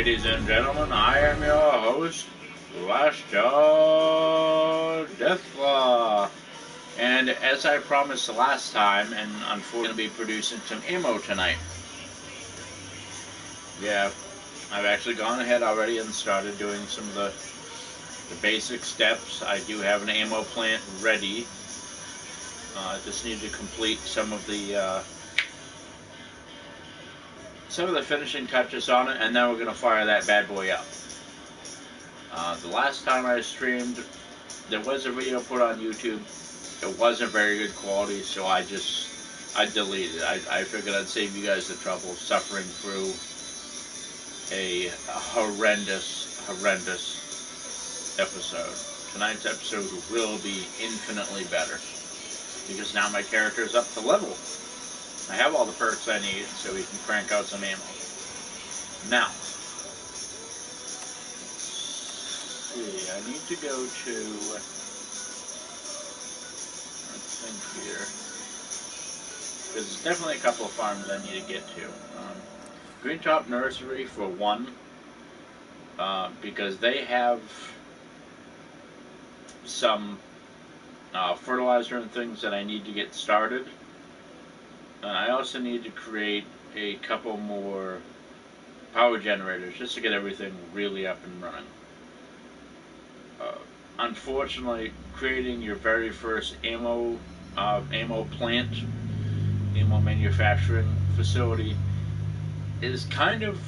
Ladies and gentlemen, I am your host, GLASSJAWDEATHCLAW. And as I promised the last time, and unfortunately going to be producing some ammo tonight. Yeah, I've actually gone ahead already and started doing some of the basic steps. I do have an ammo plant ready. I just need to complete some of the finishing touches on it, and then we're going to fire that bad boy up. The last time I streamed, there was a video put on YouTube. It wasn't very good quality, so I deleted it. I figured I'd save you guys the trouble of suffering through a horrendous episode. Tonight's episode will be infinitely better, because now my character is up to level. I have all the perks I need, so we can crank out some ammo. Now, let's see, I need to go to, let's think here, because there's definitely a couple of farms I need to get to. Green Top Nursery for one, because they have some fertilizer and things that I need to get started. I also need to create a couple more power generators just to get everything really up and running. Unfortunately, creating your very first ammo plant, ammo manufacturing facility, is kind of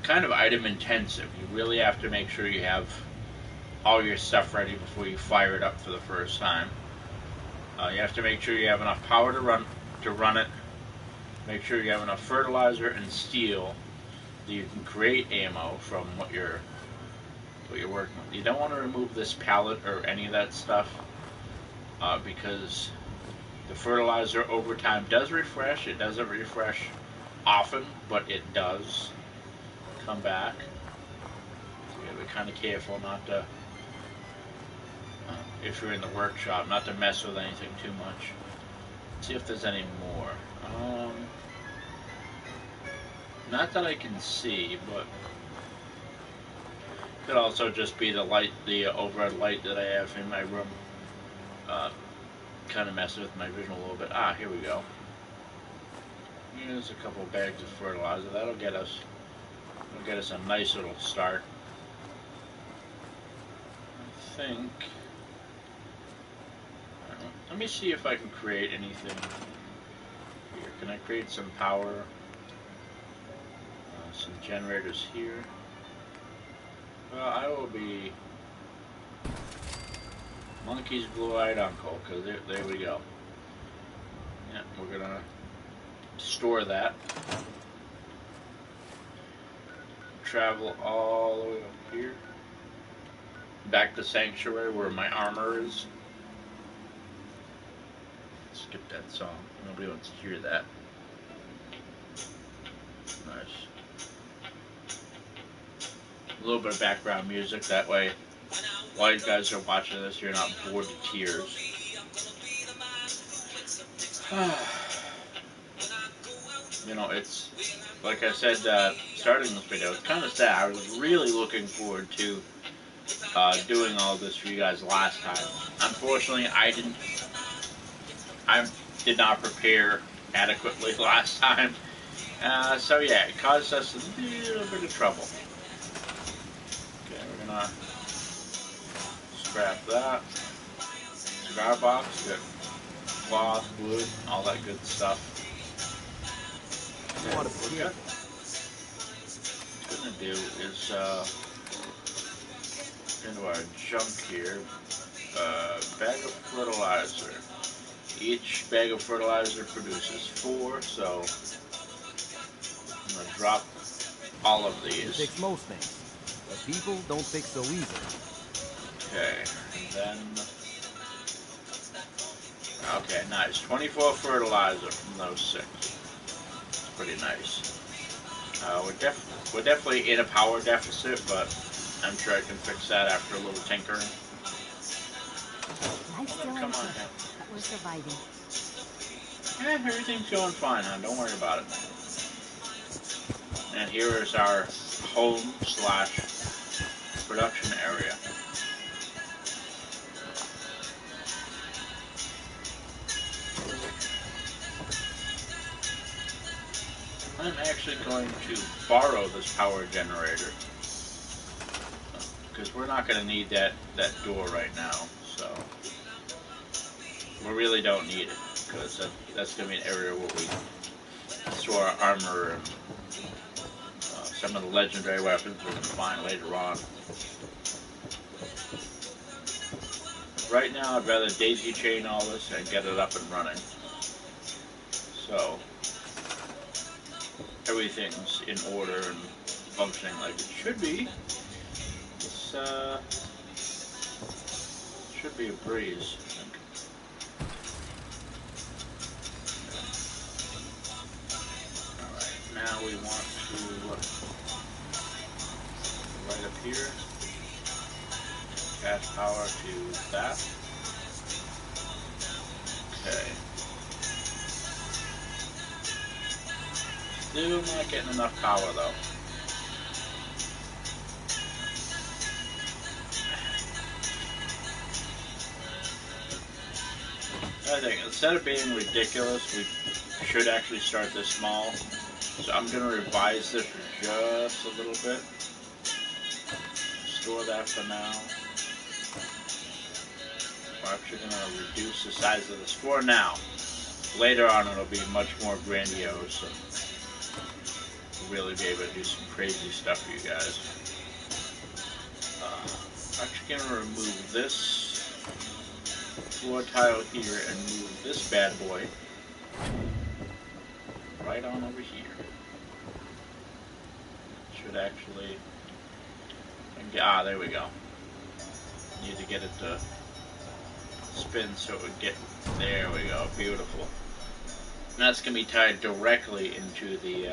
item intensive. You really have to make sure you have all your stuff ready before you fire it up for the first time. You have to make sure you have enough power to run it. Make sure you have enough fertilizer and steel that you can create ammo from what you're working with. You don't want to remove this pallet or any of that stuff because the fertilizer over time does refresh. It doesn't refresh often, but it does come back. So you gotta be kind of careful not to, if you're in the workshop, not to mess with anything too much. Let's see if there's any more. Not that I can see, but could also just be the light, the overhead light that I have in my room. Kind of messing with my vision a little bit. Ah, here we go. Here's a couple bags of fertilizer. That'll get us a nice little start. I think. Let me see if I can create anything here. Can I create some power? Some generators here. Well, I will be Monkey's blue-eyed uncle, because there we go. Yeah, we're gonna store that. Travel all the way up here. Back to Sanctuary where my armor is. Skip that song. Nobody wants to hear that. Nice. A little bit of background music, that way while you guys are watching this you're not bored to tears. You know, it's like I said starting this video, it's kind of sad. I was really looking forward to doing all this for you guys last time. Unfortunately, I did not prepare adequately last time. So yeah, it caused us a little bit of trouble. Okay, we're gonna scrap that. Cigar box, good. Cloth, wood, all that good stuff. Okay, what we're gonna do is into our junk here, bag of fertilizer. Each bag of fertilizer produces 4, so I'm going to drop all of these. You fix most things, but people don't fix so easy. Okay, and then... Okay, nice. 24 fertilizer from those 6. It's pretty nice. We're definitely in a power deficit, but I'm sure I can fix that after a little tinkering. Come on now. We're surviving. Yeah, everything's going fine, hon. Don't worry about it. And here is our home slash production area. I'm actually going to borrow this power generator because we're not going to need that door right now, so we really don't need it because that's going to be an area where we store our armor and some of the legendary weapons we're going to find later on. Right now, I'd rather daisy chain all this and get it up and running. So everything's in order and functioning like it should be. This should be a breeze, I think. Alright, now we want to right up here, cast power to that. Okay. Still not getting enough power though. I think instead of being ridiculous, we should actually start this small. So I'm going to revise this just a little bit. Store that for now. We're actually going to reduce the size of this for now. Later on it'll be much more grandiose and we'll really be able to do some crazy stuff for you guys. I'm actually going to remove this floor tile here and move this bad boy right on over here. Should actually, there we go. Need to get it to spin so it would get, there we go, beautiful. And that's going to be tied directly into the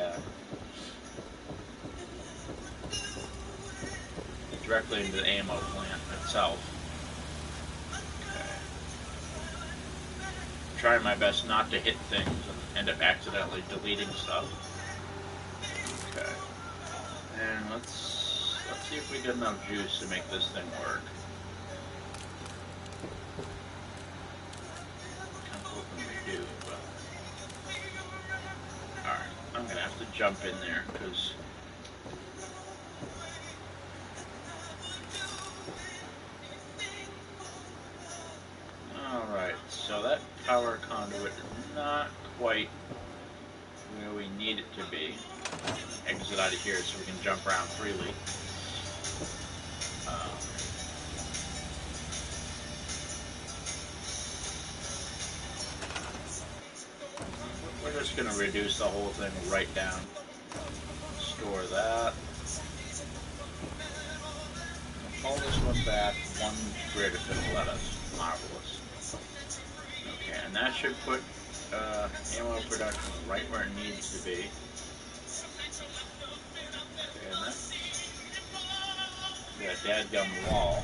ammo plant itself. Trying my best not to hit things and end up accidentally deleting stuff. Okay. And let's see if we get enough juice to make this thing work. Kind of hoping we do, but alright, I'm gonna have to jump in there because alright, so that power conduit is not quite where we need it to be. Exit out of here so we can jump around freely. We're just going to reduce the whole thing right down. Store that. Pull this one back 1 grid if it'll let us. Marvelous. Okay, and that should put ammo production right where it needs to be. And that's that dadgum wall.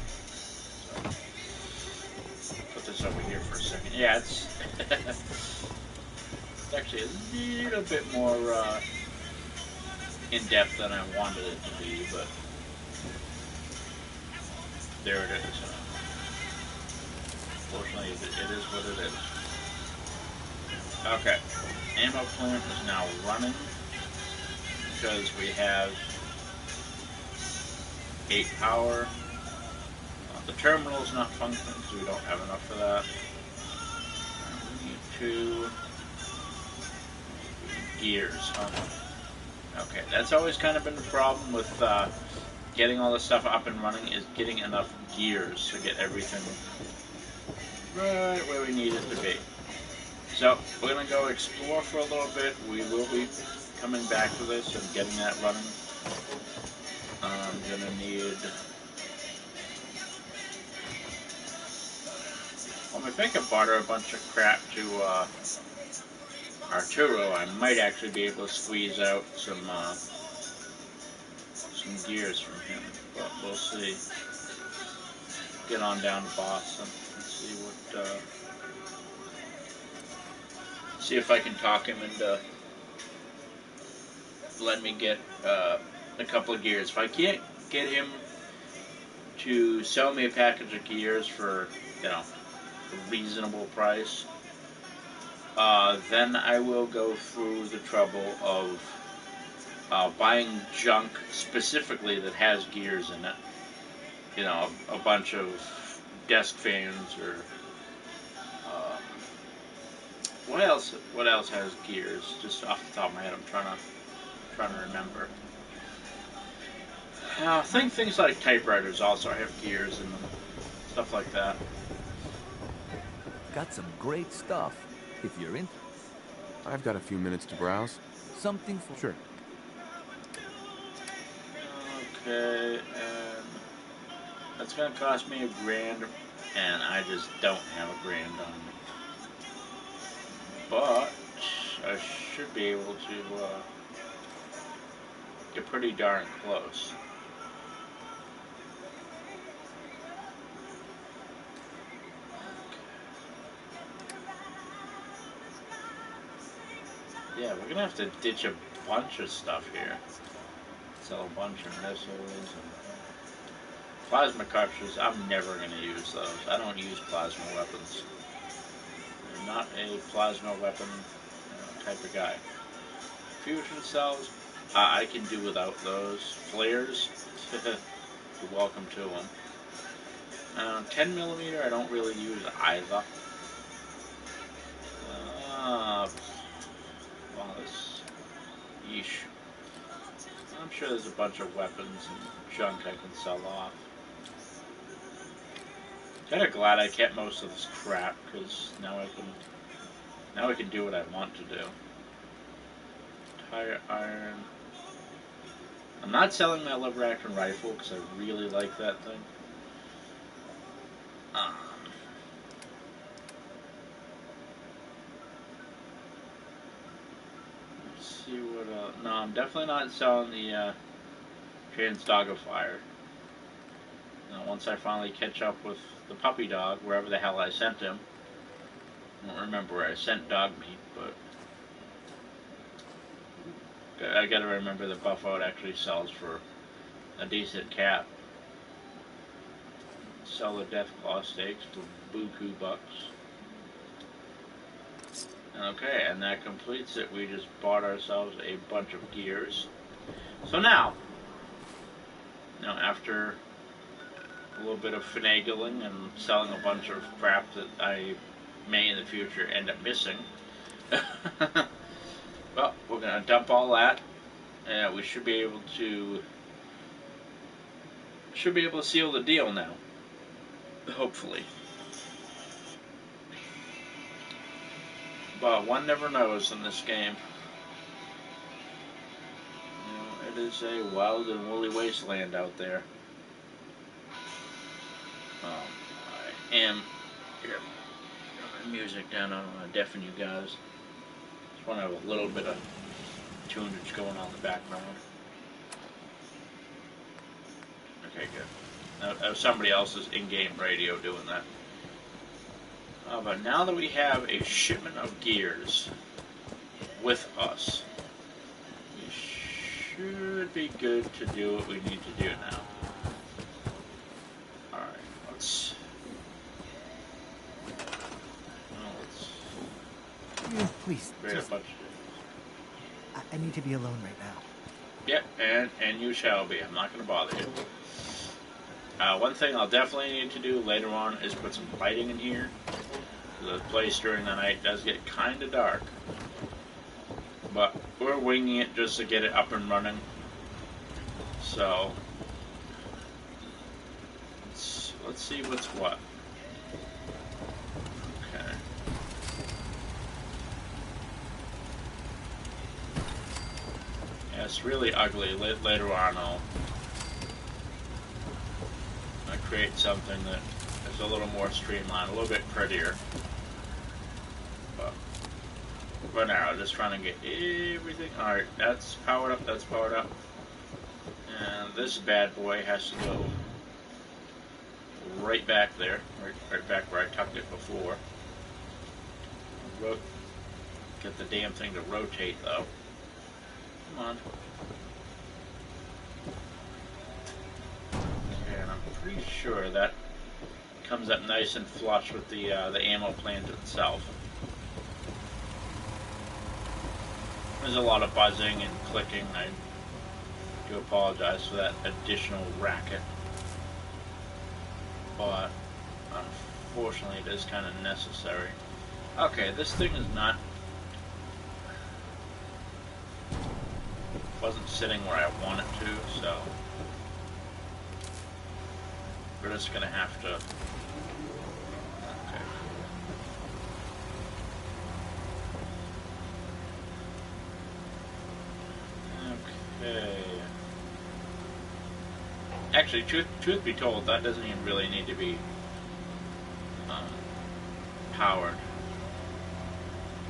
So, put this over here for a second. Yeah, it's it's actually a little bit more in depth than I wanted it to be, but there it is. Fortunately, it is what it is. Okay, ammo plant is now running because we have 8 power. The terminal is not functioning because we don't have enough for that. We need 2 gears, huh? Okay, that's always kind of been the problem with getting all this stuff up and running, is getting enough gears to get everything right where we need it to be. So, we're going to go explore for a little bit. We will be coming back to this and getting that running. I'm going to need... Well, if I can barter a bunch of crap to Arturo, I might actually be able to squeeze out some gears from him. But we'll see. Get on down to Boston and see what... see if I can talk him into let me get a couple of gears. If I can't get him to sell me a package of gears for, a reasonable price, then I will go through the trouble of buying junk specifically that has gears in it. A bunch of desk fans or what else? What else has gears? Just off the top of my head, I'm trying to remember. I think things like typewriters also have gears in them, stuff like that. Got some great stuff. If you're in, I've got a few minutes to browse. something for Sure. Okay, and that's gonna cost me $1,000, and I just don't have $1,000 on me. But I should be able to get pretty darn close. Yeah, we're gonna have to ditch a bunch of stuff here. Sell a bunch of missiles and plasma cartridges. I'm never gonna use those. I don't use plasma weapons. I'm not a plasma weapon type of guy. Fusion cells, I can do without those. Flares, you're welcome to them. 10mm, I don't really use either. Wow, this. Yeesh. I'm sure there's a bunch of weapons and junk I can sell off. Kinda glad I kept most of this crap, because now I can do what I want to do. Tire iron. I'm not selling my lever action rifle because I really like that thing. Let's see what else. No, I'm definitely not selling the Trans Dog of Fire. Once I finally catch up with the puppy dog, wherever the hell I sent him. I don't remember where I sent dog meat, but I gotta remember that Buffalo actually sells for a decent cap. Sell the Deathclaw steaks for buku bucks. Okay, and that completes it. We just bought ourselves a bunch of gears. So now, after a little bit of finagling and selling a bunch of crap that I may in the future end up missing, well, we're gonna dump all that, and we should be able to seal the deal now. Hopefully. But one never knows in this game. It is a wild and woolly wasteland out there. I am here. My music down. I don't want to deafen you guys. Just want to have a little bit of tunage going on in the background. Okay, good. Now, somebody else's in-game radio doing that. But now that we have a shipment of gears with us, we should be good to do what we need to do now. Alright, let's please, create just, a bunch of I need to be alone right now. Yep, and you shall be. I'm not going to bother you. One thing I'll definitely need to do later on is put some lighting in here. The place during the night does get kind of dark. But we're winging it just to get it up and running. So, let's see what's what. Okay. Yeah, it's really ugly. Later on, I'll create something that is a little more streamlined, a little bit prettier. But right now, I'm just trying to get everything. Alright, that's powered up, that's powered up. And this bad boy has to go right back there, right back where I tucked it before. Get the damn thing to rotate though. Come on. sure that comes up nice and flush with the ammo plant itself. There's a lot of buzzing and clicking. I do apologize for that additional racket, but unfortunately it is kind of necessary. Okay, this thing is not... wasn't sitting where I want it to, so we're just gonna have to... Okay. Actually, truth be told, that doesn't even really need to be powered.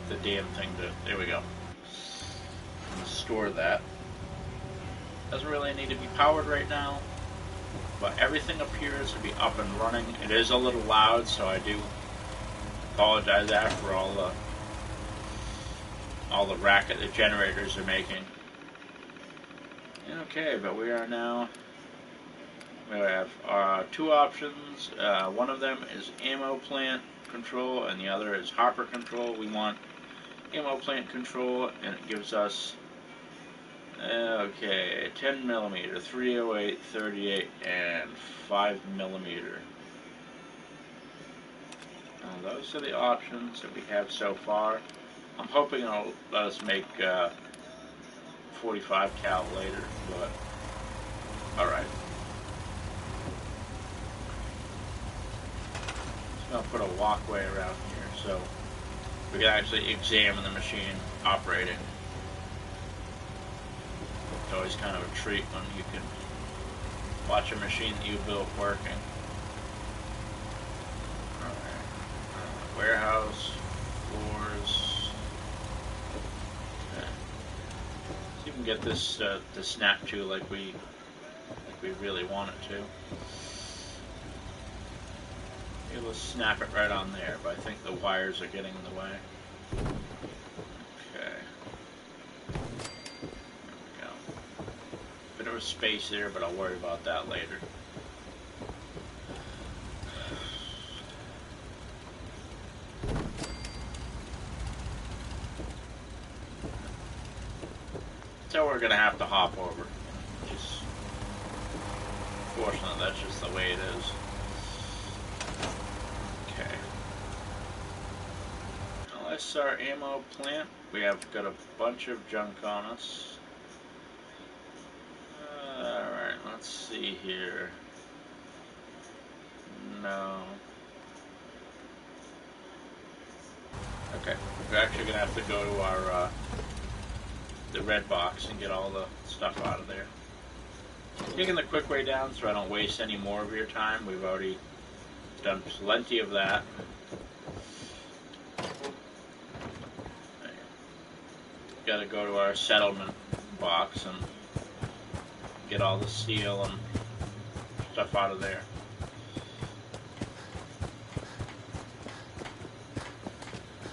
The damn thing to... there we go. I'm gonna store that. Doesn't really need to be powered right now, but everything appears to be up and running. It is a little loud, so I do apologize for all the racket the generators are making. Okay, but we are now... we have two options. One of them is ammo plant control, and the other is hopper control. We want ammo plant control, and it gives us 10 millimeter, 308, 38, and 5 millimeter. Those are the options that we have so far. I'm hoping it'll let us make 45 cal later, but alright. I'm going to put a walkway around here so we can actually examine the machine operating. It's always kind of a treat when you can watch a machine that you built working. Alright. Warehouse, floors. Okay. So you can get this to snap to like we really want it to. Maybe let's snap it right on there, but I think the wires are getting in the way. Okay. There we go. Bit of a space there, but I'll worry about that later. So we're gonna have to hop over. Just, fortunately, that's just the way it is. That's our ammo plant. We have got a bunch of junk on us. Alright, let's see here. No. Okay, we're actually going to have to go to our the red box and get all the stuff out of there. Taking the quick way down so I don't waste any more of your time. We've already done plenty of that. Got to go to our settlement box and get all the steel and stuff out of there.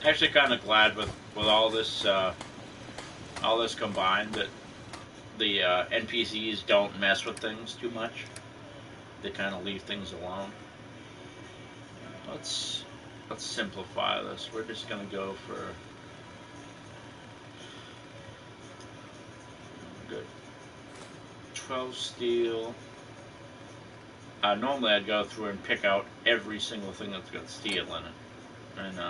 Actually, kind of glad with all this combined that the NPCs don't mess with things too much. They kind of leave things alone. Let's simplify this. We're just gonna go for good 12 steel. Normally I'd go through and pick out every single thing that's got steel in it, and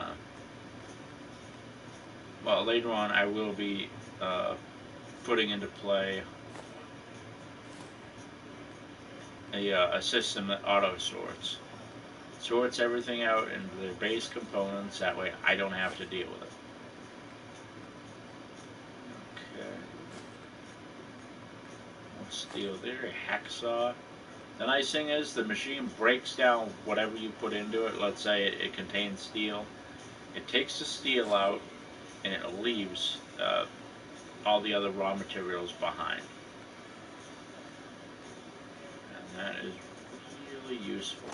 well, later on I will be putting into play a system that auto sorts everything out into their base components. That way I don't have to deal with it. Steel there, hacksaw. The nice thing is the machine breaks down whatever you put into it. Let's say it contains steel. It takes the steel out and it leaves all the other raw materials behind. And that is really useful.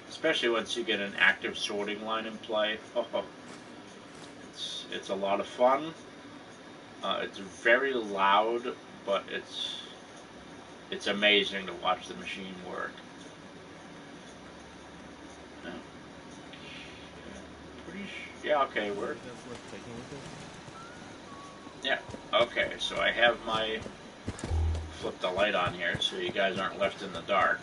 Especially once you get an active sorting line in play. It's a lot of fun. It's very loud, but it's amazing to watch the machine work. Yeah, okay, we're... That's worth taking with us. Yeah, okay, so I have my... Flip the light on here so you guys aren't left in the dark.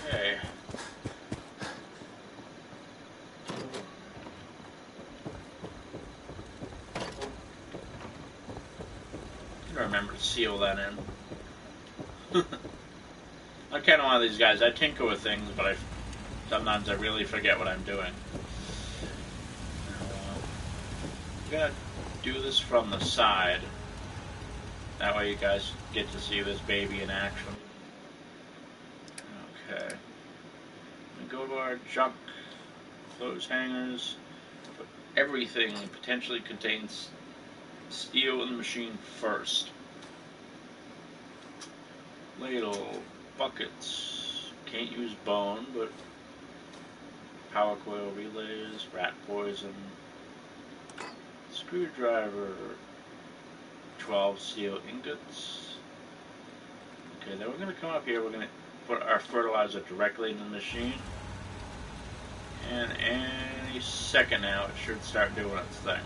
Okay. Remember to seal that in. I'm kind of one of these guys. I tinker with things, but sometimes I really forget what I'm doing. I'm gonna do this from the side. That way you guys get to see this baby in action. Okay. We go to our junk, clothes hangers. Put everything that potentially contains steel in the machine first. Ladle, buckets, can't use bone, but power coil relays, rat poison, screwdriver, 12 steel ingots. Okay, then we're going to come up here, we're going to put our fertilizer directly in the machine. And any second now it should start doing its thing.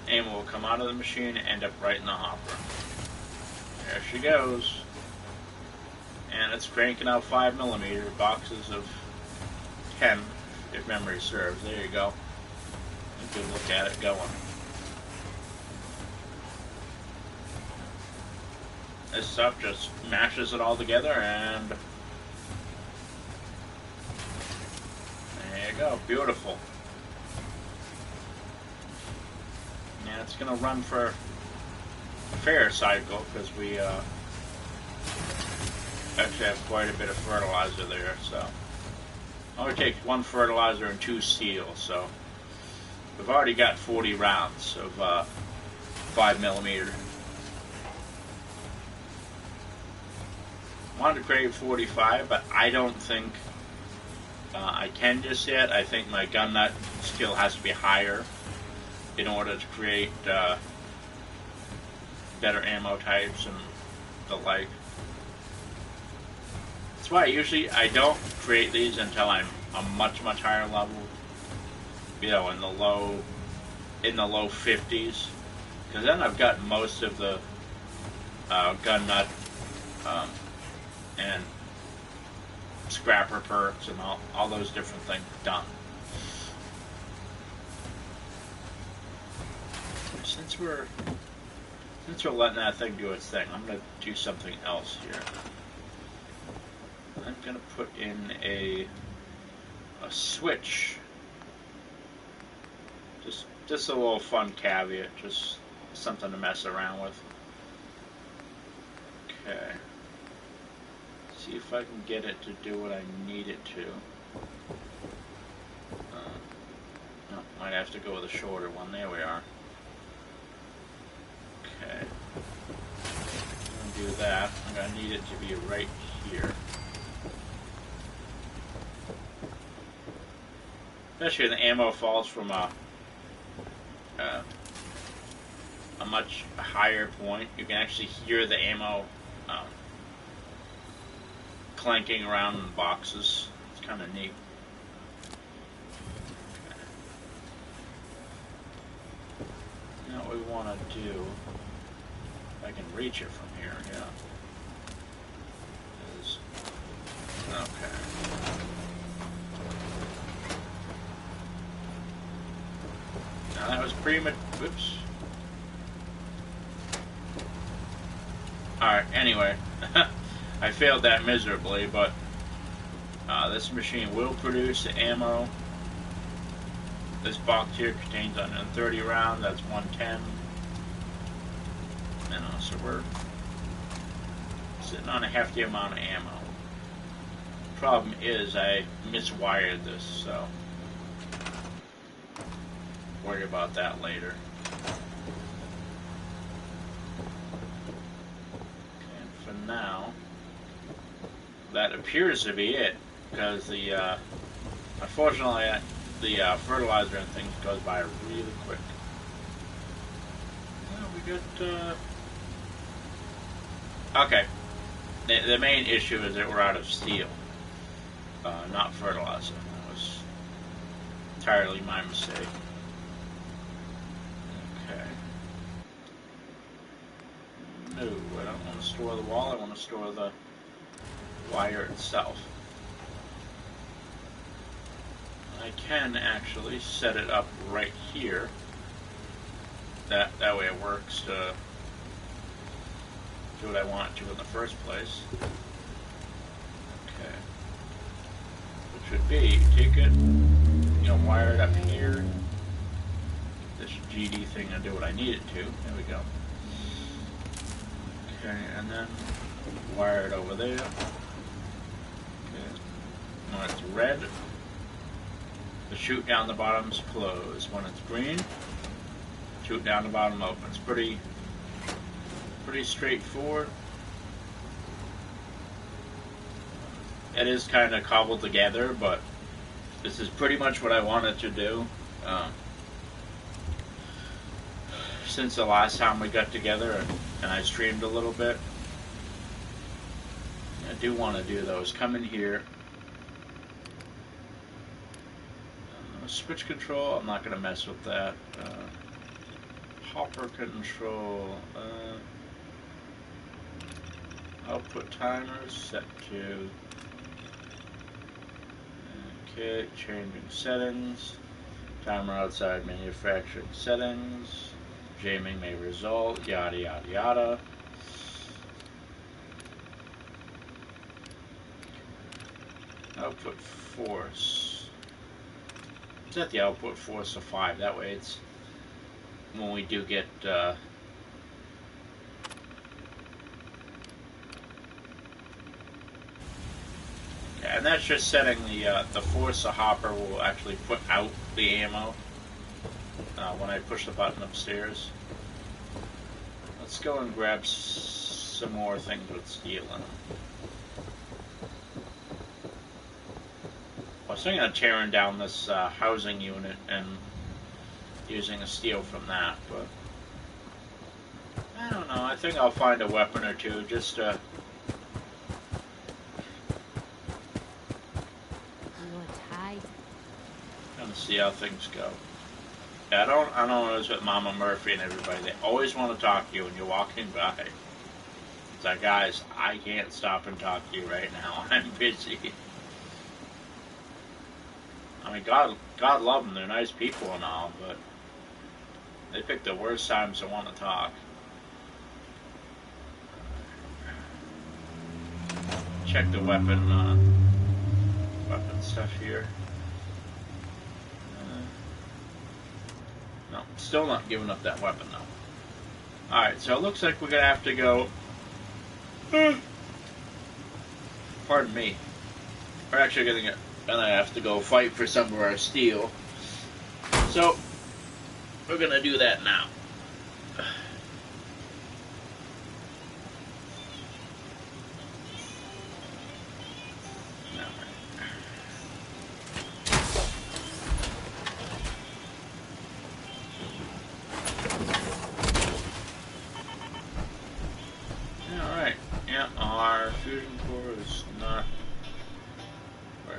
And will come out of the machine and end up right in the hopper. There she goes. And it's cranking out 5mm boxes of 10, if memory serves. There you go. A good look at it going. This stuff just mashes it all together and there you go. Beautiful. Yeah, it's going to run for a fair cycle because we actually have quite a bit of fertilizer there. So only takes 1 fertilizer and 2 steel. So we've already got 40 rounds of 5mm. Wanted to create 45, but I don't think I can just yet. I think my gun nut skill has to be higher in order to create better ammo types and the like. That's why I don't create these until I'm a much higher level. You know, in the low 50s, because then I've got most of the gun nut and scrapper perks and all those different things done. Since we're letting that thing do its thing, I'm going to do something else here. I'm going to put in a switch. Just a little fun caveat, just something to mess around with. Okay. See if I can get it to do what I need it to. No, might have to go with a shorter one. There we are. Okay. I'm going to do that. I'm going to need it to be right here. Especially when the ammo falls from a much higher point. You can actually hear the ammo clanking around in the boxes. It's kind of neat. Okay. Now what we want to do, if I can reach it from here, yeah, is, okay. Now that was pretty much, whoops. Alright, anyway, I failed that miserably, but this machine will produce the ammo. This box here contains 130 rounds, that's 110. So we're sitting on a hefty amount of ammo. Problem is, I miswired this, so worry about that later. And for now, that appears to be it, because the unfortunately the fertilizer and things goes by really quick. Well, we got okay. The main issue is that we're out of steel, not fertilizer. That was entirely my mistake. Okay. No, I don't want to store the wall. I want to store the wire itself. I can actually set it up right here. That way it works to do what I want it to in the first place. Okay. Which would be, take it, wire it up here. This GD thing to do what I need it to. There we go. Okay, and then wire it over there. Okay. When it's red, the chute down the bottom's closed. When it's green, chute down the bottom opens. Pretty straightforward. It is kind of cobbled together, but this is pretty much what I wanted to do. Since the last time we got together and I streamed a little bit, I do want to do those. Come in here. Switch control, I'm not going to mess with that. Hopper control. Output timer set to. Okay, changing settings. Timer outside manufacturing settings. Jamming may result. Yada yada yada. Output force. Set the output force to 5. That way it's when we do get and that's just setting the force the hopper will actually put out the ammo when I push the button upstairs. Let's go and grab some more things with steel in them. I was thinking of tearing down this housing unit and using a steel from that, but I don't know. I think I'll find a weapon or two just to. Kind of see how things go. Yeah, I don't know. It's with Mama Murphy and everybody. They always want to talk to you when you're walking by. It's like, guys, I can't stop and talk to you right now. I'm busy. I mean, God love them. They're nice people and all, but they pick the worst times to want to talk. Check the weapon stuff here. No, still not giving up that weapon though. Alright, so it looks like we're gonna have to go. Pardon me. We're actually gonna have to go fight for some of our steel. So we're gonna do that now.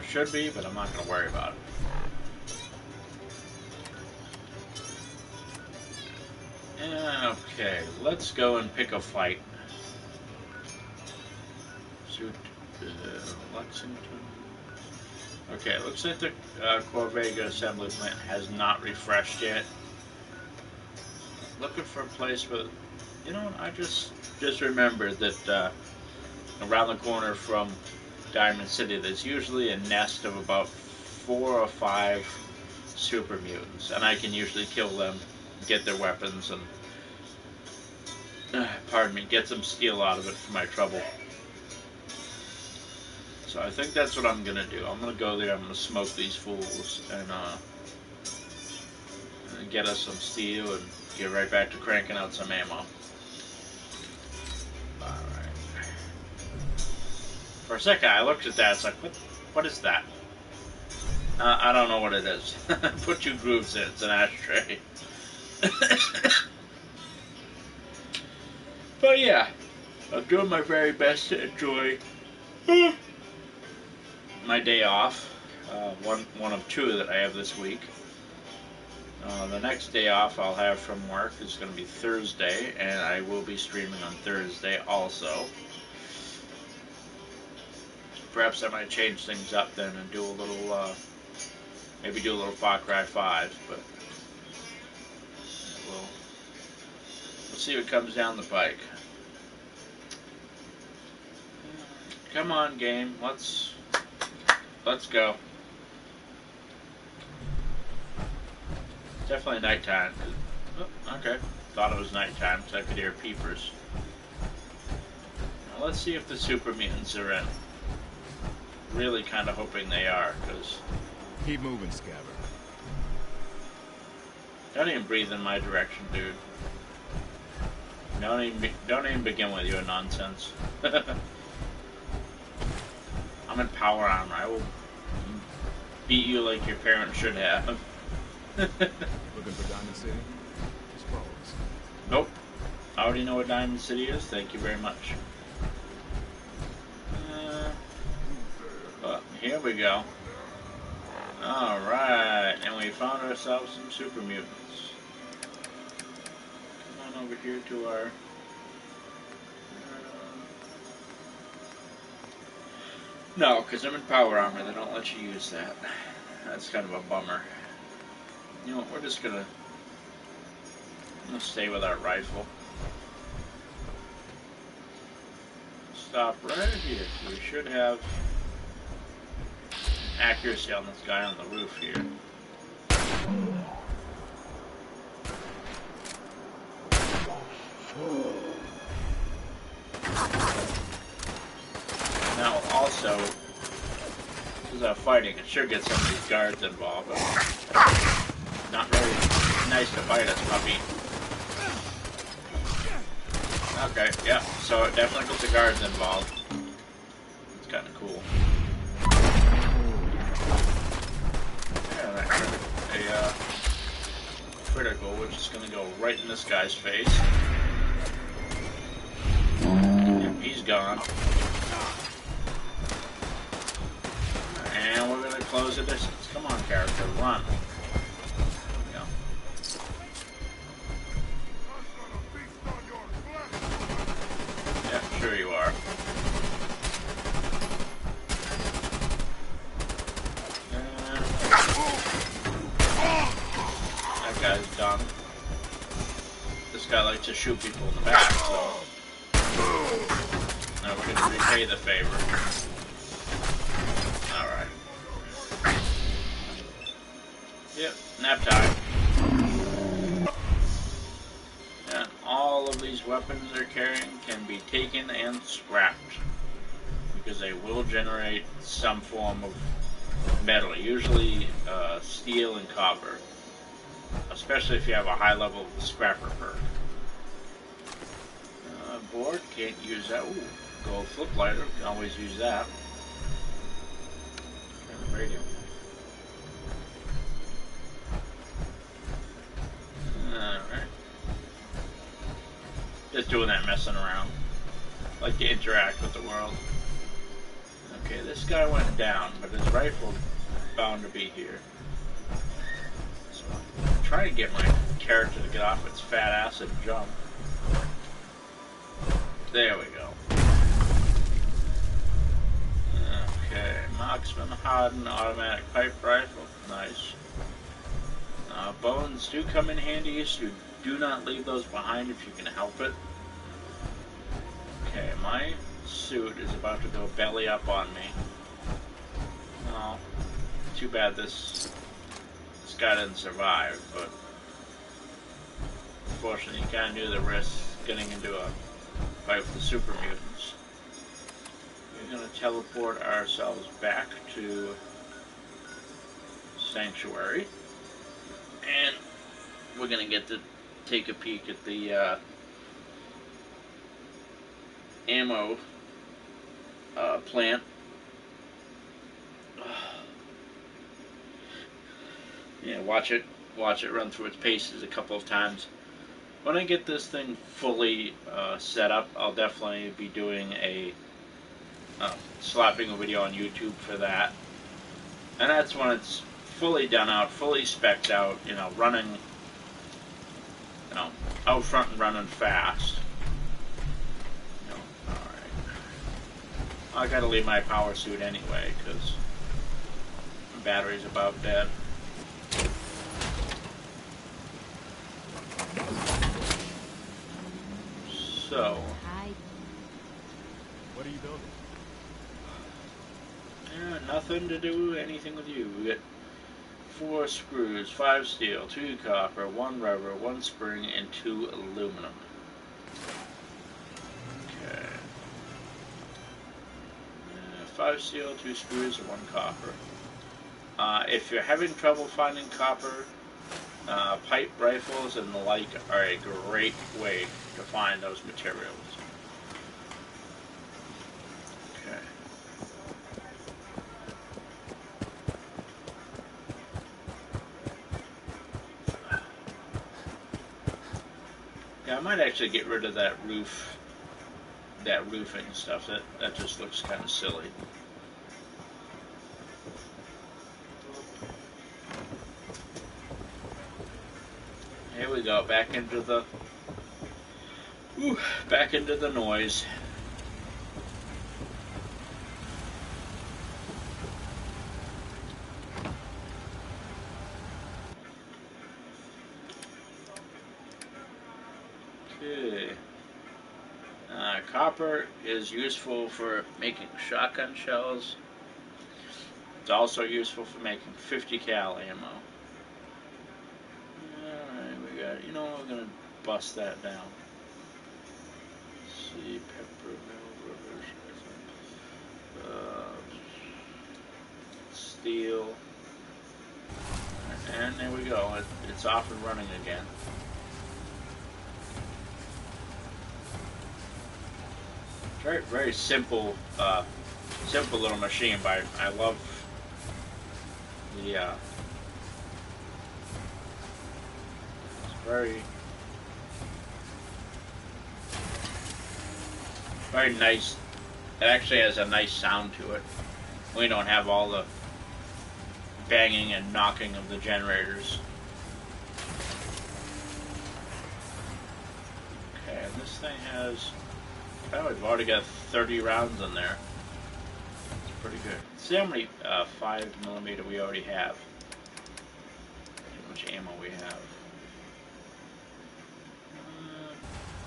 Should be, but I'm not going to worry about it. Okay, let's go and pick a fight. Lexington. Okay, it looks like the Corvega assembly plant has not refreshed yet. Looking for a place where, you know, I just remembered that around the corner from Diamond City, there's usually a nest of about 4 or 5 super mutants, and I can usually kill them, get their weapons, and pardon me, get some steel out of it for my trouble. So I think that's what I'm gonna do. I'm gonna go there. I'm gonna smoke these fools and get us some steel and get right back to cranking out some ammo. For a second, I looked at that. It's like, what is that? I don't know what it is. Put 2 grooves in. It's an ashtray. But yeah, I'm doing my very best to enjoy my day off. One of two that I have this week. The next day off I'll have from work is going to be Thursday, and I will be streaming on Thursday also. Perhaps I might change things up then and do a little, maybe do a little Far Cry 5, but we'll see what comes down the pike. Come on, game, let's go. Definitely nighttime. Oh, okay, thought it was nighttime because I could hear peepers. Now let's see if the super mutants are in. Really kind of hoping they are, because Keep moving, Scabbard. don't even breathe in my direction, dude. Don't even begin with your nonsense. I'm in power armor. I will beat you like your parents should have. Looking for Diamond City? Just follow us. Nope. I already know what Diamond City is. Thank you very much. But here we go. Alright, and we found ourselves some super mutants. Come on over here to our... No, because I'm in power armor. They don't let you use that. That's kind of a bummer. You know what, we're just gonna stay with our rifle. Stop right here. We should have accuracy on this guy on the roof here. Now also, because I'm fighting, it should get some of these guards involved, but not very nice to fight us, puppy. Okay, yeah, so it definitely gets the guards involved. It's kind of cool. Yeah, that critical, which is going to go right in this guy's face. Yep, he's gone. And we're going to close the distance. Come on, character, run. There we go. Yeah, sure you are. That guy's done. This guy likes to shoot people in the back, so... Now we're going to repay the favor. Alright. Yep, nap time. And all of these weapons they're carrying can be taken and scrapped, because they will generate some form of metal, usually steel and copper, especially if you have a high level scrapper perk. Board, can't use that. Ooh, gold flip lighter, can always use that. And the radio. Alright. Just doing that messing around. Like to interact with the world. Okay, this guy went down, but his rifle's bound to be here. So I'm trying to get my character to get off its fat ass and jump. There we go. Okay, Marksman Hardened Automatic Pipe Rifle. Nice. Bones do come in handy, so do not leave those behind if you can help it. Okay, my suit is about to go belly up on me. Oh, too bad this guy didn't survive, but unfortunately you kind of knew the risk getting into a fight with the super mutants. We're going to teleport ourselves back to Sanctuary, and we're going to get to take a peek at the ammo plant. Yeah, watch it run through its paces a couple of times. when I get this thing fully set up, I'll definitely be doing a slapping a video on YouTube for that. And that's when it's fully done out, fully specced out, you know, running, you know, out front and running fast. You know, alright. I gotta leave my power suit anyway, because the battery's about dead. So, What are you building? yeah, nothing to do anything with you. We get 4 screws, 5 steel, 2 copper, 1 rubber, 1 spring, and 2 aluminum. Okay. 5 steel, 2 screws, and 1 copper. If you're having trouble finding copper, pipe rifles and the like are a great way to find those materials. Okay. Yeah, I might actually get rid of that roof, that roofing stuff. That just looks kind of silly. Here we go, back into the noise. Okay. Copper is useful for making shotgun shells. It's also useful for making 50 cal ammo. Alright, we got, you know, we're gonna bust that down. Let's see, pepper mill, rubber, steel. And there we go, it's off and running again. Very, very simple, simple little machine, but I love the, it's very, very nice. It actually has a nice sound to it. We don't have all the banging and knocking of the generators. Okay, and this thing has, oh, we've already got 30 rounds in there. It's pretty good. Let's see how many 5mm we already have. How much ammo we have.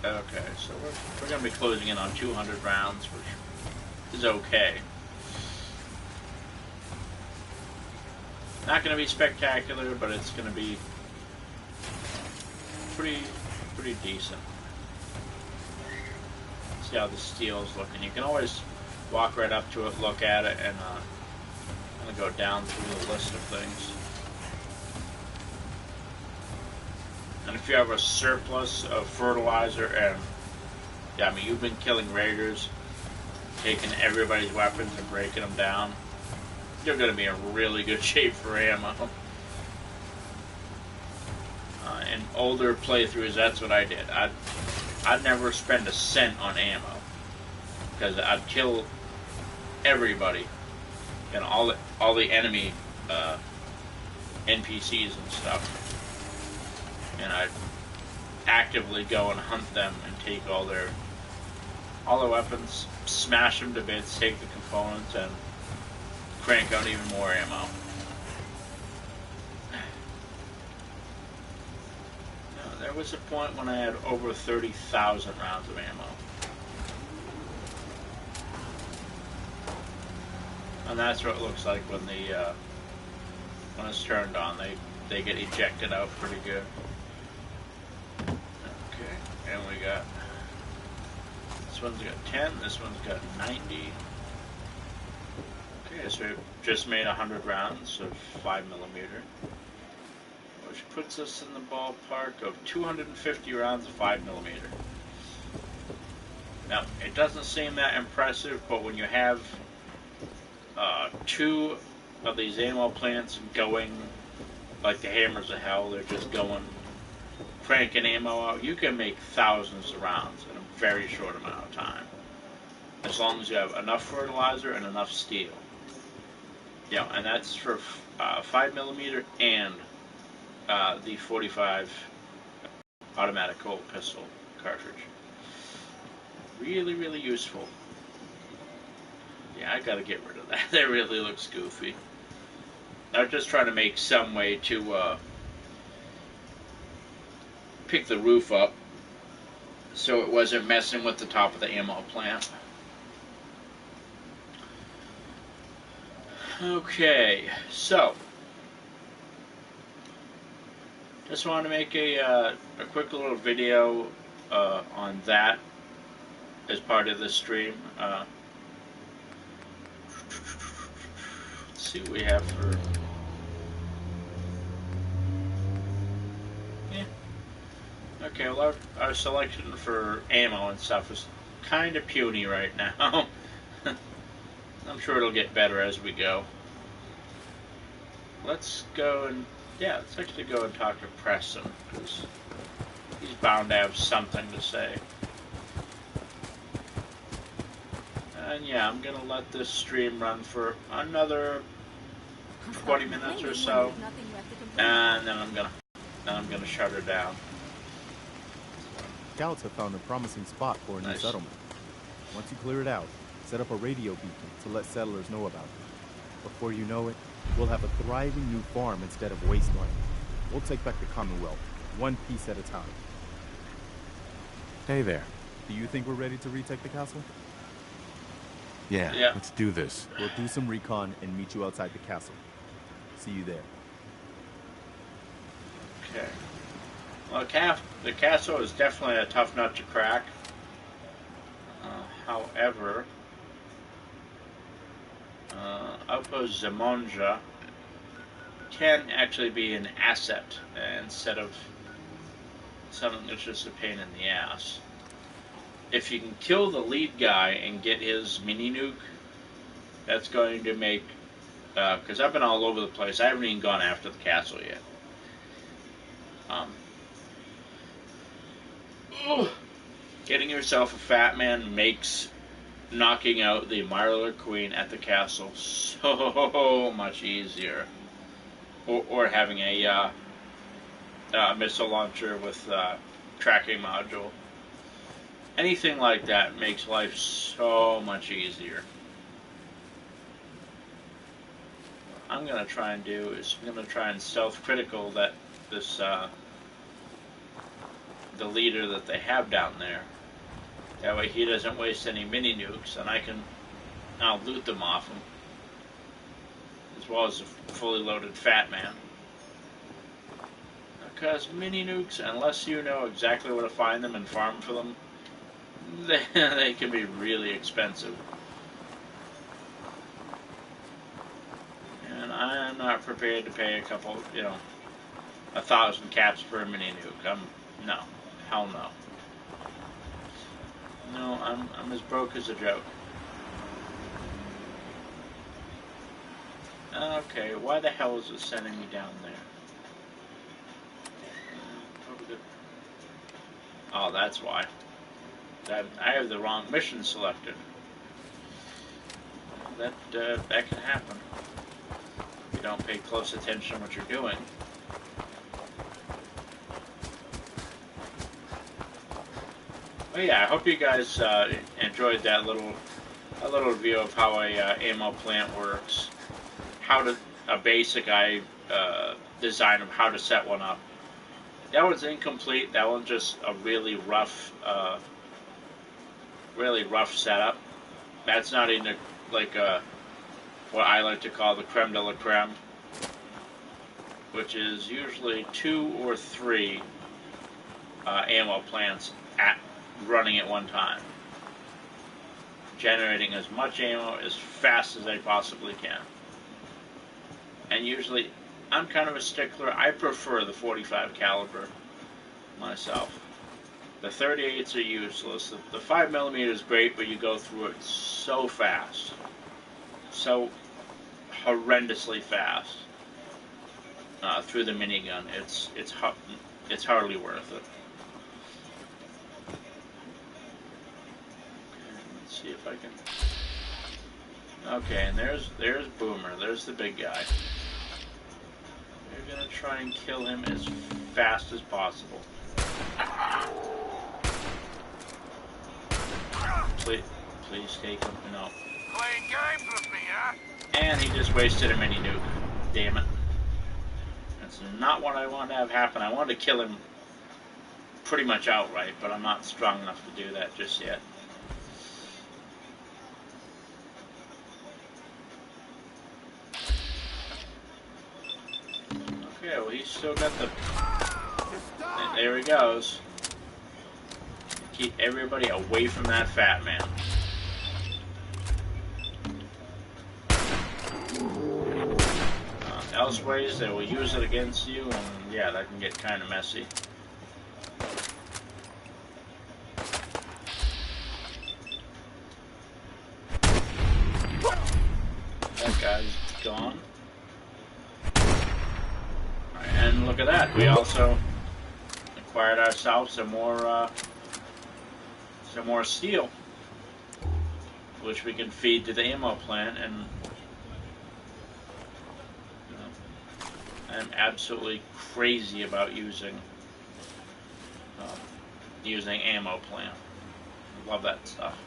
Okay, so we're going to be closing in on 200 rounds, which is okay. Not going to be spectacular, but it's going to be pretty decent. See how the steel's looking. You can always walk right up to it, look at it, and kind of go down through the list of things. And if you have a surplus of fertilizer, and yeah, I mean, you've been killing raiders, taking everybody's weapons and breaking them down, you're going to be in really good shape for ammo. In older playthroughs, that's what I did. I'd never spend a cent on ammo, because I'd kill everybody and all the enemy NPCs and stuff, and I'd actively go and hunt them and take all their weapons, smash them to bits, take the components, and crank out even more ammo. There was a point when I had over 30,000 rounds of ammo. And that's what it looks like when it's turned on. They get ejected out pretty good. Okay, and we got, this one's got 10, this one's got 90. Okay, so we just made 100 rounds of 5mm. Which puts us in the ballpark of 250 rounds of 5mm. Now, it doesn't seem that impressive, but when you have 2 of these ammo plants going like the hammers of hell, they're just going cranking ammo out, you can make thousands of rounds in a very short amount of time. As long as you have enough fertilizer and enough steel. Yeah, and that's for 5mm and the 45 automatic Colt pistol cartridge. Really, really useful. Yeah, I gotta get rid of that. That really looks goofy. I was just trying to make some way to pick the roof up so it wasn't messing with the top of the ammo plant. Okay, so just want to make a quick little video on that as part of this stream. Let's see what we have for. Yeah. Okay, well, our selection for ammo and stuff is kind of puny right now. I'm sure it'll get better as we go. Let's go and, yeah, let's actually go and talk to Preston, because he's bound to have something to say. And yeah, I'm gonna let this stream run for another 20 minutes or so, and then I'm gonna shut her down. Scouts have found a promising spot for a new settlement. Once you clear it out, set up a radio beacon to let settlers know about it. Before you know it, we'll have a thriving new farm instead of wasteland. We'll take back the Commonwealth, one piece at a time. Hey there. Do you think we're ready to retake the castle? Yeah, Yeah. let's do this. We'll do some recon and meet you outside the castle. See you there. Okay. Well, the castle is definitely a tough nut to crack. However, Outpost Zamonja can actually be an asset instead of something that's just a pain in the ass. If you can kill the lead guy and get his mini nuke, that's going to make, because I've been all over the place. I haven't even gone after the castle yet. Getting yourself a fat man makes knocking out the Marlar Queen at the castle so much easier. Or having a missile launcher with tracking module. Anything like that makes life so much easier. What I'm going to try and do is I'm going to try and self-critical that this the leader that they have down there. That way he doesn't waste any mini nukes, and I'll loot them off him. As well as a fully loaded fat man. Because mini nukes, unless you know exactly where to find them and farm for them, they can be really expensive. And I'm not prepared to pay a couple, 1,000 caps per mini nuke. No. Hell no. No, I'm as broke as a joke. Okay, why the hell is it sending me down there? Oh, that's why. I have the wrong mission selected. That can happen. If you don't pay close attention to what you're doing. Well, yeah, I hope you guys enjoyed that little review of how a ammo plant works. A basic design of how to set one up. That one's incomplete. That one's just a really rough setup. That's not even what I like to call the creme de la creme, which is usually 2 or 3 ammo plants running at one time, generating as much ammo as fast as they possibly can. And usually, I'm kind of a stickler. I prefer the 45 caliber myself. The 38s are useless. The 5mm is great, but you go through it so fast. So horrendously fast. Through the minigun. It's it's hardly worth it. Okay, let's see if I can. Okay, and there's Boomer. There's the big guy. We're gonna try and kill him as fast as possible. Please take him. No. Playing games with me, huh? And he just wasted a mini nuke. Damn it. That's not what I wanted to have happen. I wanted to kill him pretty much outright, but I'm not strong enough to do that just yet. Okay, well, he's still got the... There he goes. Keep everybody away from that fat man. Elseways, they will use it against you, and yeah, that can get kind of messy. That guy's gone. Alright, and look at that, we also acquired ourselves some more steel, which we can feed to the ammo plant, and I'm absolutely crazy about using ammo plant. Love that stuff.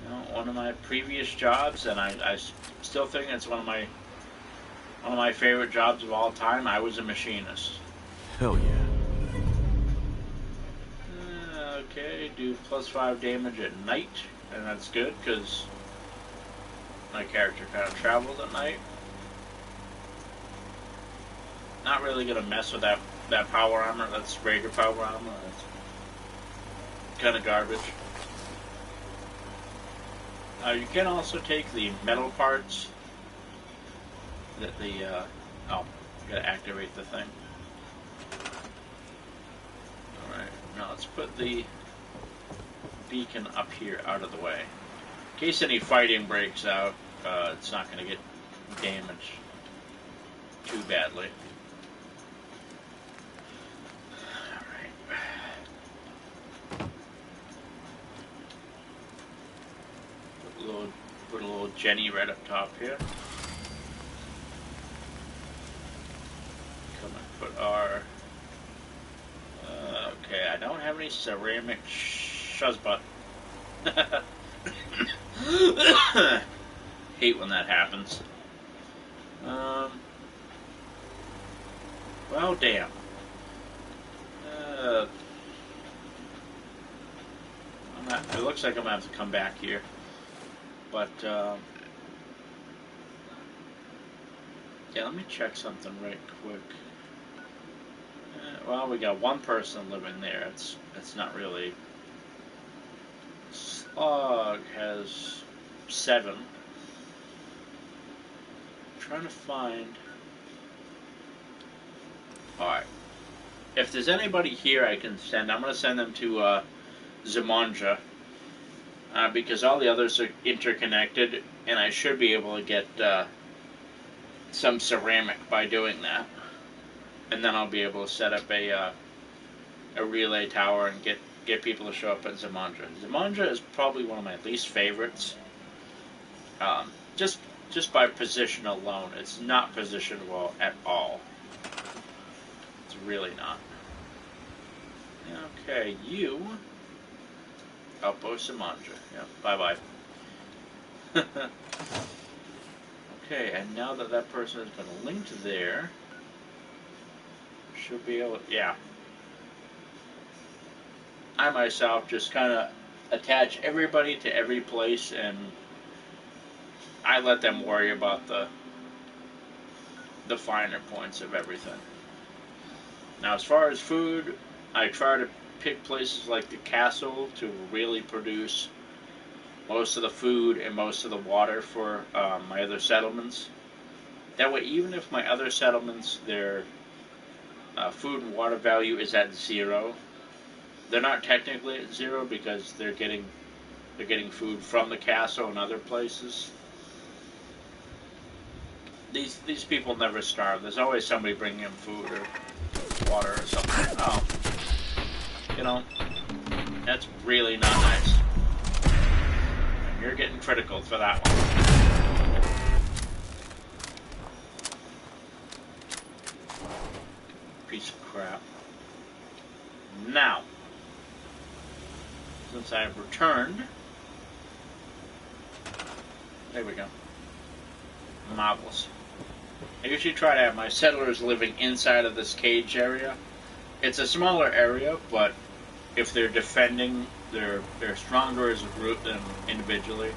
You know, one of my previous jobs, and I still think it's one of my favorite jobs of all time. I was a machinist. Hell yeah. Okay, do +5 damage at night, and that's good because my character kind of travels at night. Not really gonna mess with that power armor. That's Raider power armor. That's kind of garbage. You can also take the metal parts. Oh, gotta activate the thing. All right, now let's put the beacon up here, out of the way, in case any fighting breaks out. It's not gonna get damaged too badly. Put a little Jenny right up top here. Come and put our... okay, I don't have any ceramic shuzzbutt. Hate when that happens. Well, damn. It looks like I'm gonna have to come back here. But, yeah, let me check something right quick. Well, we got one person living there. It's not really... Slug has 7. I'm trying to find... Alright. If there's anybody here I can send, I'm going to send them to Zamanja. Because all the others are interconnected, and I should be able to get some ceramic by doing that. And then I'll be able to set up a relay tower and get people to show up at Zamanja. Zamanja is probably one of my least favorites. Just by position alone, it's not positionable at all. It's really not. Okay, you... Outpost Zamanja. Yeah, bye-bye. Okay, and now that person has been linked there, should be able... Yeah. I myself just kind of attach everybody to every place, and I let them worry about the finer points of everything. Now, as far as food, I try to pick places like the castle to really produce most of the food and most of the water for my other settlements. That way, even if my other settlements, their food and water value is at 0, they're not technically at 0 because they're getting food from the castle and other places. these people never starve. There's always somebody bringing them food or water or something. Oh, you know, that's really not nice. And you're getting critical for that one. Piece of crap. Now, since I've returned, there we go. Marvelous. I usually try to have my settlers living inside of this cage area. It's a smaller area, but if they're defending, they're stronger as a group than individually.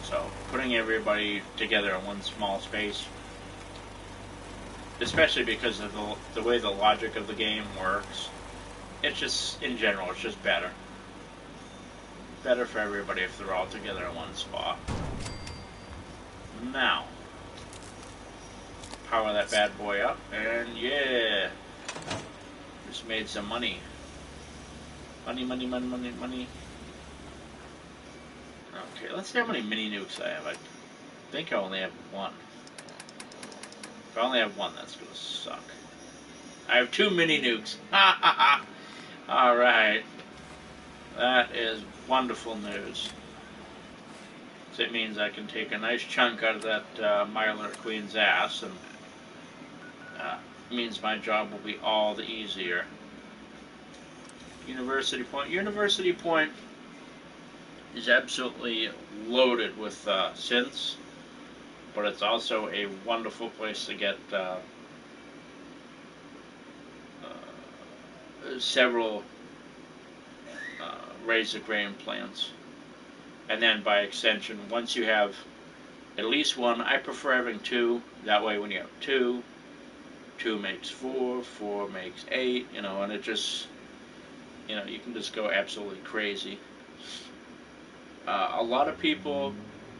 So putting everybody together in one small space, especially because of the way the logic of the game works, it's just, in general, it's just better. Better for everybody if they're all together in one spot. Now, power that bad boy up, and yeah, just made some money. Money, money, money, money, money. Okay, let's see how many mini nukes I have. I think I only have one. If I only have one, that's gonna suck. I have 2 mini nukes. Ha ha ha! Alright. That is wonderful news. So it means I can take a nice chunk out of that Myler Queen's ass, and means my job will be all the easier. University Point. University Point is absolutely loaded with synths, but it's also a wonderful place to get several razor grain plants. And then by extension, once you have at least one, I prefer having 2. That way when you have 2, 2 makes 4, 4 makes 8, you know, and it just, you know, you can just go absolutely crazy. A lot of people,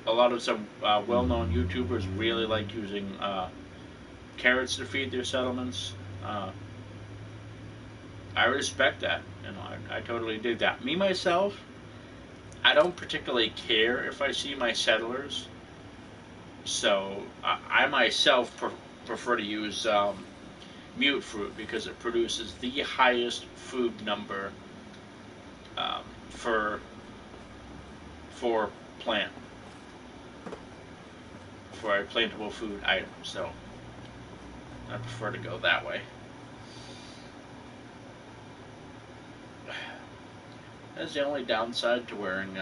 a lot of some well-known YouTubers really like using carrots to feed their settlements. I respect that, you know, I totally dig that. Me, myself, I don't particularly care if I see my settlers, so I myself prefer to use mute fruit because it produces the highest food number for plant, for a plantable food item, so I prefer to go that way. That's the only downside to wearing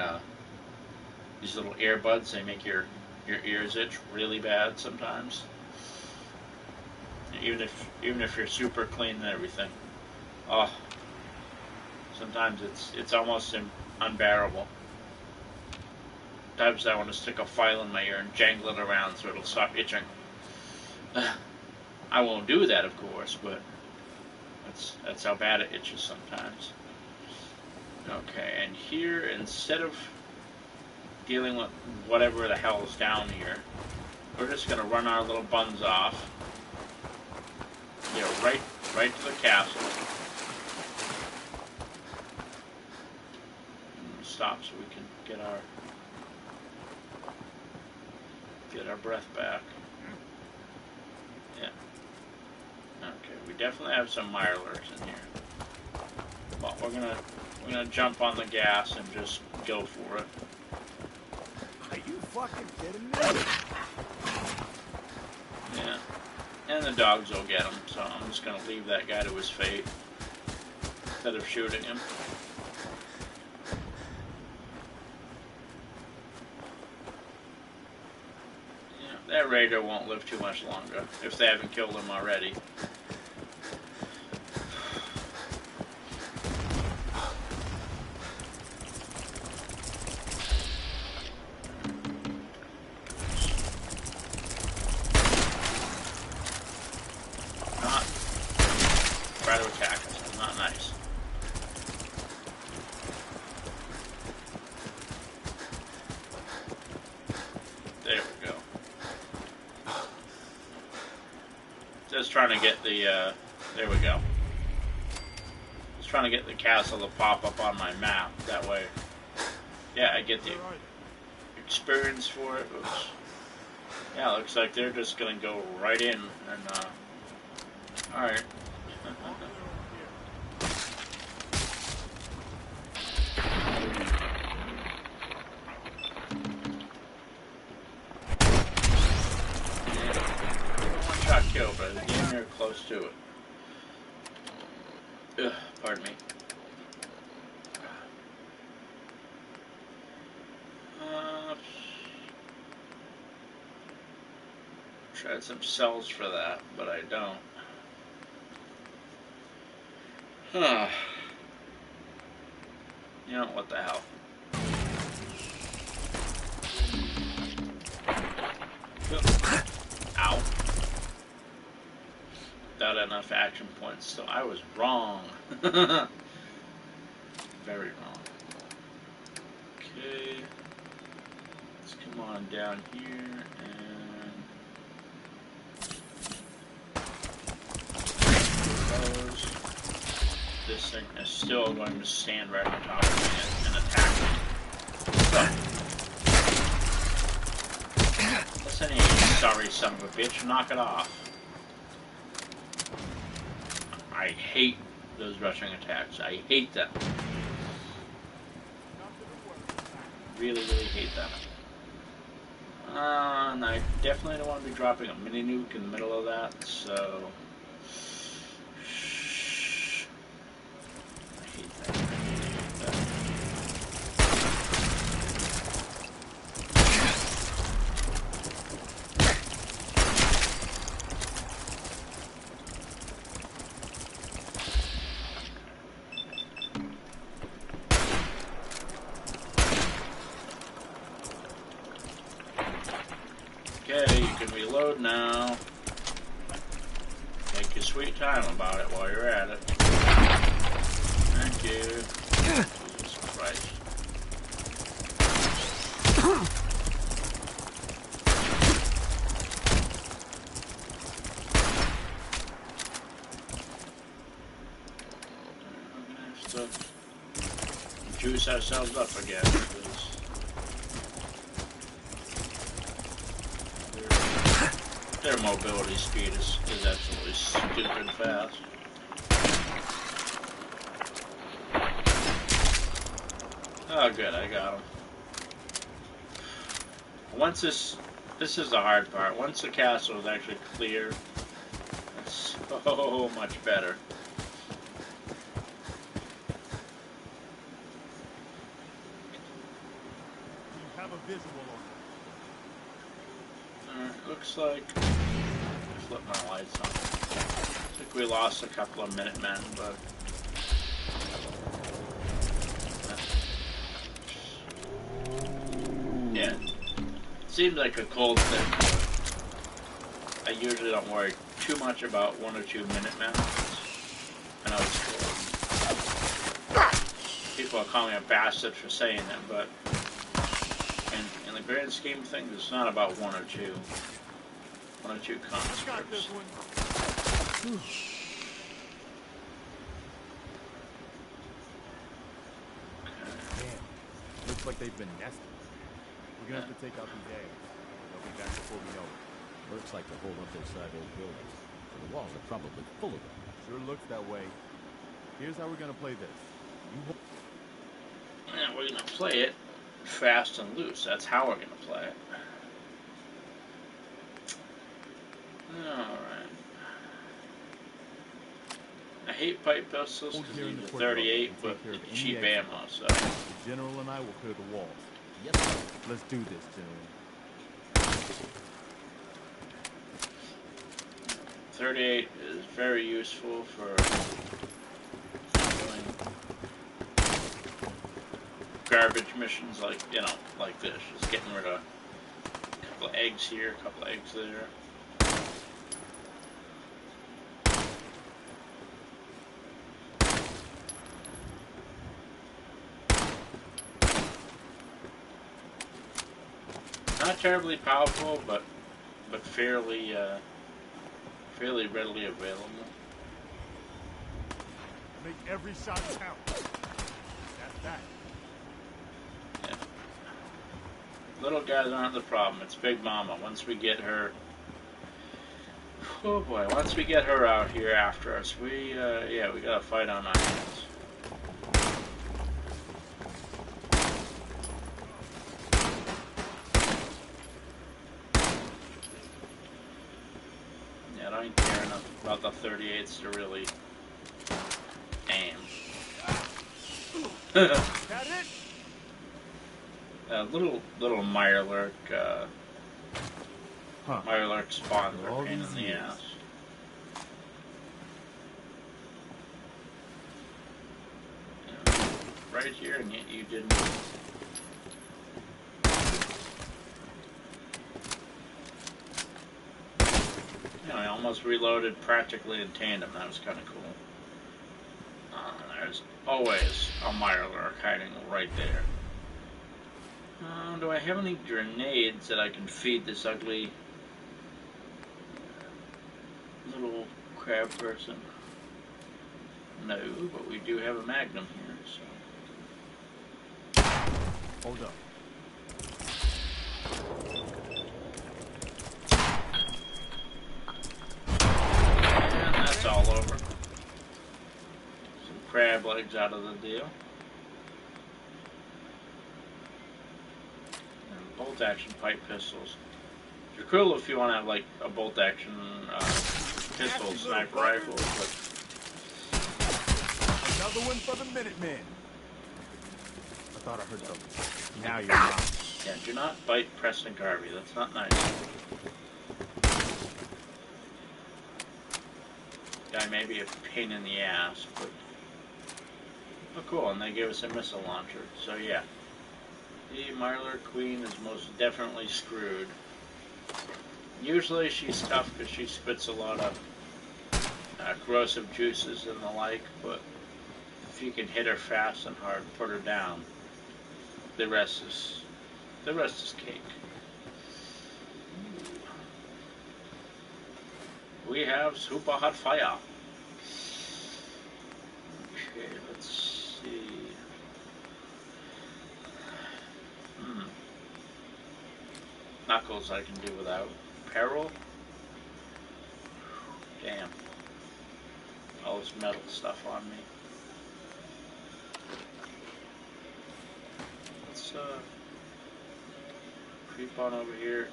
these little earbuds. They make your ears itch really bad sometimes. Even if you're super clean and everything. Oh, sometimes it's almost unbearable. Sometimes I want to stick a file in my ear and jangle it around so it'll stop itching. I won't do that, of course, but that's how bad it itches sometimes. Okay, and here, instead of dealing with whatever the hell is down here, we're just going to run our little buns off. Yeah, right to the castle. And stop so we can get our breath back. Yeah. Okay, we definitely have some mirelers in here. Well, we're gonna jump on the gas and just go for it. Are you fucking kidding me? Yeah. And the dogs will get him, so I'm just gonna leave that guy to his fate instead of shooting him. Yeah, that raider won't live too much longer if they haven't killed him already. Try to attack us. Not nice. There we go. Just trying to get the, there we go. Just trying to get the castle to pop up on my map. That way, yeah, I get the experience for it. Oops. Yeah, looks like they're just gonna go right in and, alright. One-shot kill, but the game near close to it. Ugh, pardon me. Tried some cells for that, but I don't. Huh. You know, what the hell. Ow. Not enough action points, so I was wrong. Very wrong. Okay. Let's come on down here and close. This thing is still going to stand right on top of me and attack me. So, listen here, you sorry son of a bitch, knock it off. I hate those rushing attacks. I hate them. Really, really hate them. And I definitely don't want to be dropping a mini nuke in the middle of that, so... I hate that. Okay, you can reload now. Take your sweet time about it while you're at it. Thank you. Jesus Christ. We're gonna have to juice ourselves up again. Their mobility speed is absolutely stupid fast. Oh good, I got him. Once this is the hard part. Once the castle is actually clear, it's so much better. You have a visual on. Looks like flip my lights on. Looks like we lost a couple of Minutemen, but yeah, seems like a cold thing. I usually don't worry too much about 1 or 2 Minutemen. I know it's cool. People are calling me a bastard for saying that, but in the grand scheme of things, it's not about 1 or 2. 1 or 2 conscripts. Man, looks like they've been nested. We're gonna have to take out these eggs. They'll be back before we know it. Looks like to hold up their side old buildings. So the walls are probably full of them. Sure looks that way. Here's how we're gonna play this. Yeah, we're gonna play it fast and loose. That's how we're gonna play it. Alright. I hate pipe pistols because Here in these the are courtyard, 38, we'll but take care of it's any cheap exit. ammo, so. The general and I will clear the walls. Yes, sir. Let's do this, General. 38 is very useful for doing garbage missions like, you know, like this. Just getting rid of a couple of eggs here, a couple of eggs there. Not terribly powerful, but fairly readily available. Make every shot count. That's that. Yeah. Little guys aren't the problem. It's Big Mama. Once we get her, oh boy, once we get her out here after us, we got a fight on our hands. Yeah, I don't care enough about the 38s to really aim. That it? Little Mirelurk, Mirelurk spawns are a pain in the ass. Right here, and yet you didn't. You know, I almost reloaded practically in tandem. That was kind of cool. There's always a Mirelurk hiding right there. Do I have any grenades that I can feed this ugly little crab person? No, but we do have a Magnum here, so. Hold up. And that's all over. Some crab legs out of the deal. Bolt action pipe pistols. They're cool if you want to have like a bolt action pistol, sniper rifle, but Another one for the Minutemen. I thought I heard something. Now you're not. yeah, do not bite Preston Garvey. That's not nice. Guy may be a pain in the ass, but oh cool, and they gave us a missile launcher, so yeah. The Mirelurk Queen is most definitely screwed. Usually she's tough because she spits a lot of corrosive juices and the like, but if you can hit her fast and hard, put her down, the rest is cake. We have super hot fire. Okay, let's see. Knuckles I can do without. Peril? Damn. All this metal stuff on me. Let's creep on over here.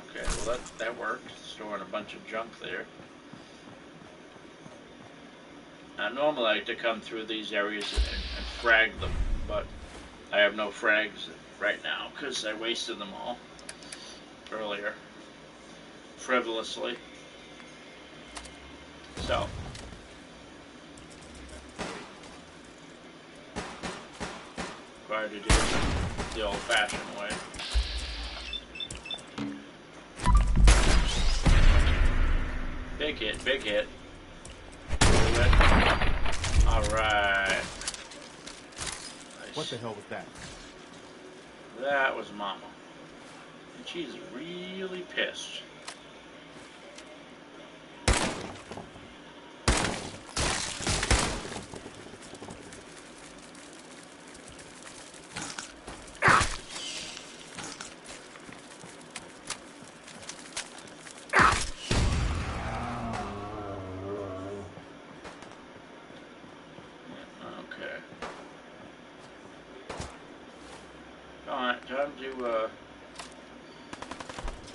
Okay, well that worked. Storing a bunch of junk there. I normally like to come through these areas and frag them, but I have no frags right now because I wasted them all earlier frivolously. So required to do it the old-fashioned way. Big hit, big hit. Alright. Nice. What the hell was that? That was Mama. And she's really pissed.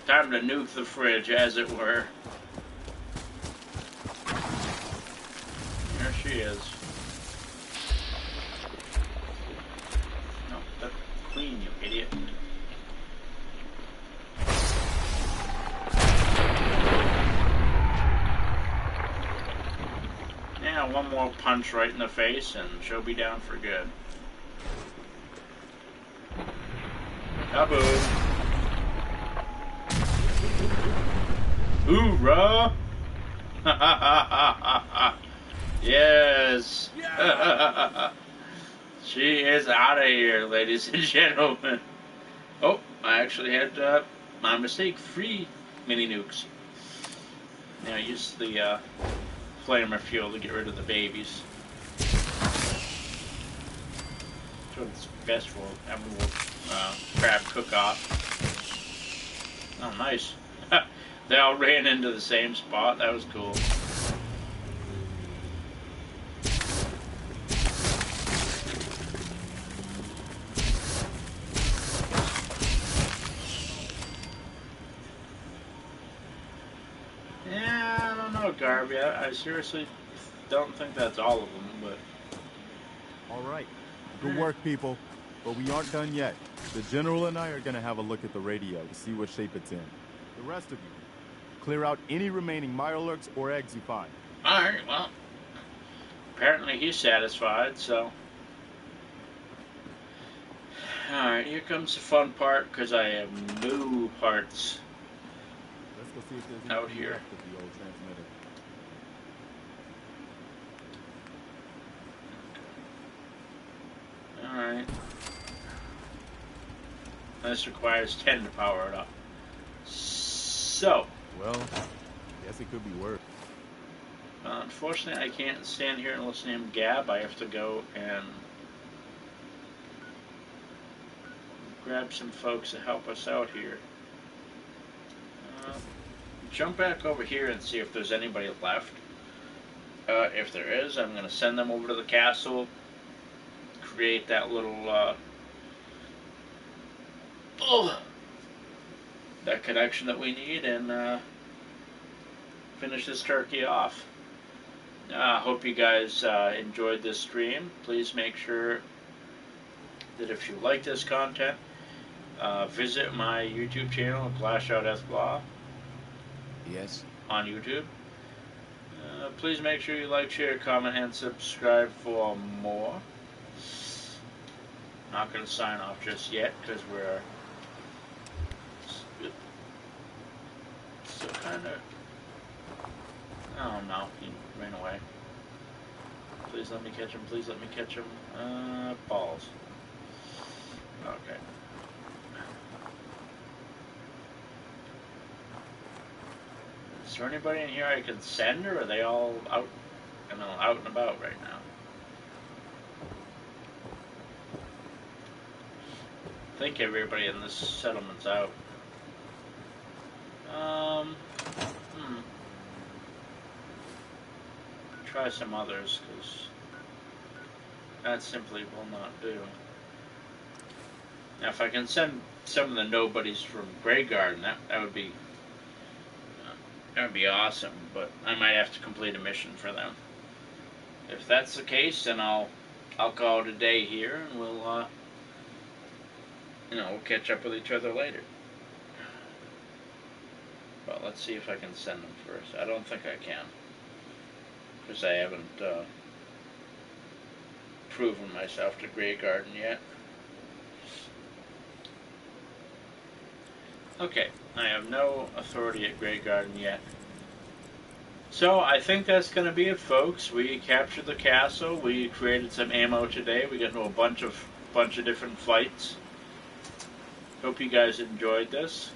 Time to nuke the fridge, as it were. There she is. No, that's Queen, you idiot. Yeah, one more punch right in the face and she'll be down for good. Kaboom! Hoorah! Yes! Yeah. She is out of here, ladies and gentlemen. Oh, I actually had, my mistake, 3 mini nukes. Now use the flamer fuel to get rid of the babies. That's what it's best for. Everyone crab cook-off. Oh, nice. They all ran into the same spot. That was cool. Yeah, I don't know, Garvey. I seriously don't think that's all of them, but... All right. Good work, people. But we aren't done yet. The General and I are going to have a look at the radio to see what shape it's in. The rest of you, clear out any remaining Mirelurks or eggs you find. Alright, well... Apparently he's satisfied, so... Alright, here comes the fun part, because I have no parts Let's go see if there's out anything here. left of the old transmitter. Alright. This requires 10 to power it up. So, Well, guess it could be worse. unfortunately I can't stand here and listen to him gab. I have to go and grab some folks to help us out here. Jump back over here and see if there's anybody left. If there is, I'm going to send them over to the castle, create that little that connection that we need, and finish this turkey off. I hope you guys enjoyed this stream. Please make sure that if you like this content, visit my YouTube channel, GLASSJAWDEATHCLAW. Yes. On YouTube. Please make sure you like, share, comment, and subscribe for more. Not going to sign off just yet because we're still kind of... Oh no, he ran away. Please let me catch him. Please let me catch him. Balls. Okay. Is there anybody in here I can send, or are they all out, out and about right now? I think everybody in this settlement's out. Try some others, because that simply will not do. Now, if I can send some of the nobodies from Grey Garden, that would be awesome. But I might have to complete a mission for them. If that's the case, then I'll call it a day here, and we'll we'll catch up with each other later. But let's see if I can send them first. I don't think I can, because I haven't proven myself to Grey Garden yet. Okay, I have no authority at Grey Garden yet. So I think that's going to be it, folks. We captured the castle. We created some ammo today. We got into a bunch of different fights. Hope you guys enjoyed this.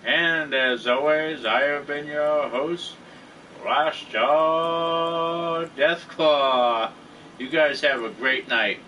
And as always, I have been your host, GLASSJAWDEATHCLAW. You guys have a great night.